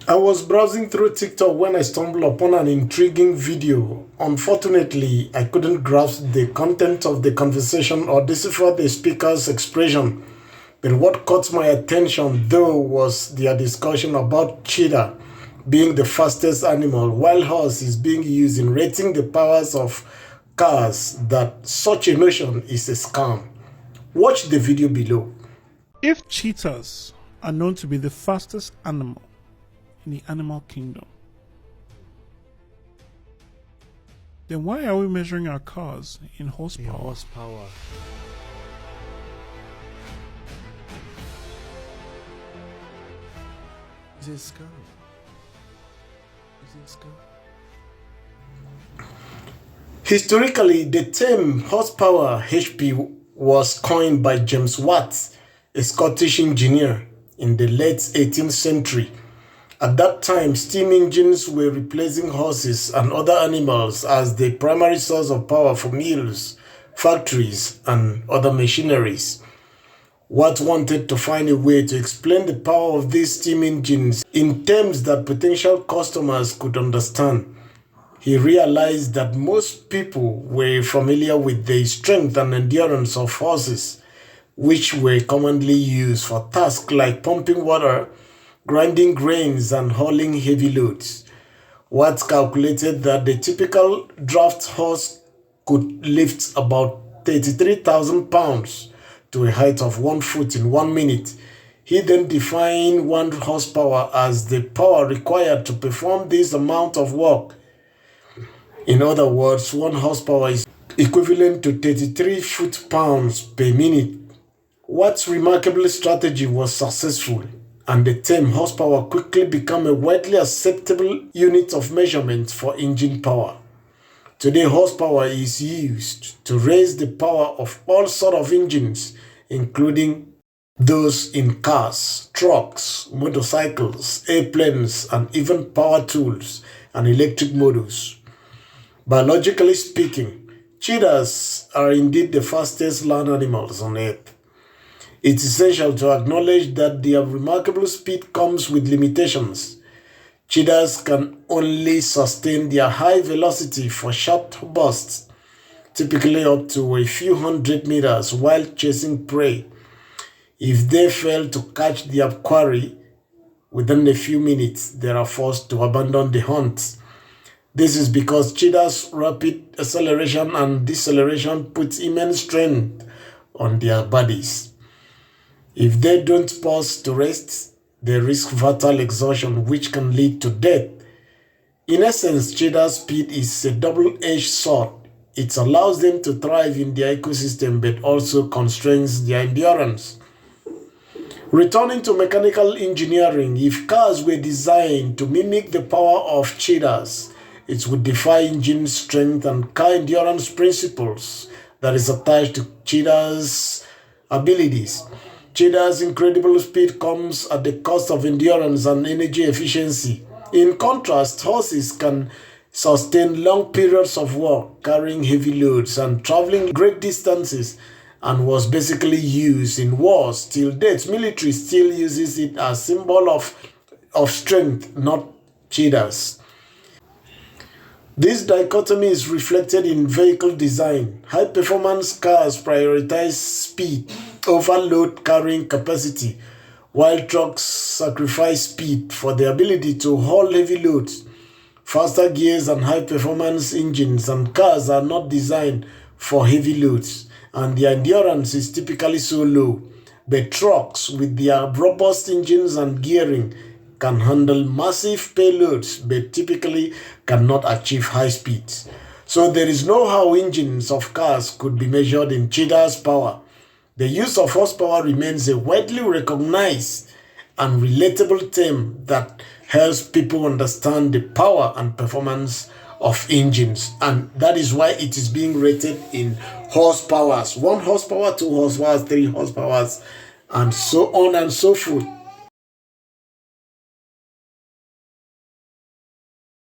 I was browsing through TikTok when I stumbled upon an intriguing video. Unfortunately, I couldn't grasp the content of the conversation or decipher the speaker's expression. But what caught my attention, though, was their discussion about cheetah being the fastest animal, while horse is being used in rating the powers of cars. That such a notion is a scam. Watch the video below. If cheetahs are known to be the fastest animal in the animal kingdom, then why are we measuring our cars in horsepower? Is it a scam? Is it a scam? Historically, the term horsepower HP was coined by James Watt, a Scottish engineer, in the late 18th century. At that time, steam engines were replacing horses and other animals as the primary source of power for mills, factories, and other machineries. Watt wanted to find a way to explain the power of these steam engines in terms that potential customers could understand. He realized that most people were familiar with the strength and endurance of horses, which were commonly used for tasks like pumping water, grinding grains, and hauling heavy loads. Watt calculated that the typical draft horse could lift about 33,000 pounds to a height of 1 foot in 1 minute. He then defined 1 horsepower as the power required to perform this amount of work. In other words, 1 horsepower is equivalent to 33 foot-pounds per minute. Watt's remarkable strategy was successful, and the term horsepower quickly became a widely acceptable unit of measurement for engine power. Today, horsepower is used to raise the power of all sorts of engines, including those in cars, trucks, motorcycles, airplanes, and even power tools and electric motors. Biologically speaking, cheetahs are indeed the fastest land animals on Earth. It's essential to acknowledge that their remarkable speed comes with limitations. Cheetahs can only sustain their high velocity for short bursts, typically up to a few hundred meters while chasing prey. If they fail to catch their quarry within a few minutes, they are forced to abandon the hunt. This is because cheetahs' rapid acceleration and deceleration puts immense strain on their bodies. If they don't pause to rest, they risk fatal exhaustion, which can lead to death. In essence, cheetah speed is a double-edged sword. It allows them to thrive in their ecosystem, but also constrains their endurance. Returning to mechanical engineering, if cars were designed to mimic the power of cheetahs, it would defy engine strength and car endurance principles that is attached to cheetahs' abilities. Cheetah's incredible speed comes at the cost of endurance and energy efficiency. In contrast, horses can sustain long periods of work, carrying heavy loads and traveling great distances, and was basically used in wars till date. Military still uses it as symbol of strength, not cheetahs. This dichotomy is reflected in vehicle design. High-performance cars prioritize speed over load carrying capacity, while trucks sacrifice speed for the ability to haul heavy loads. Faster gears and high-performance engines and cars are not designed for heavy loads, and their endurance is typically so low. But trucks, with their robust engines and gearing, can handle massive payloads but typically cannot achieve high speeds. So there is no how engines of cars could be measured in cheetah's power. The use of horsepower remains a widely recognized and relatable term that helps people understand the power and performance of engines, and that is why it is being rated in horsepowers: 1 horsepower, 2 horsepower, 3 horsepower, and so on and so forth.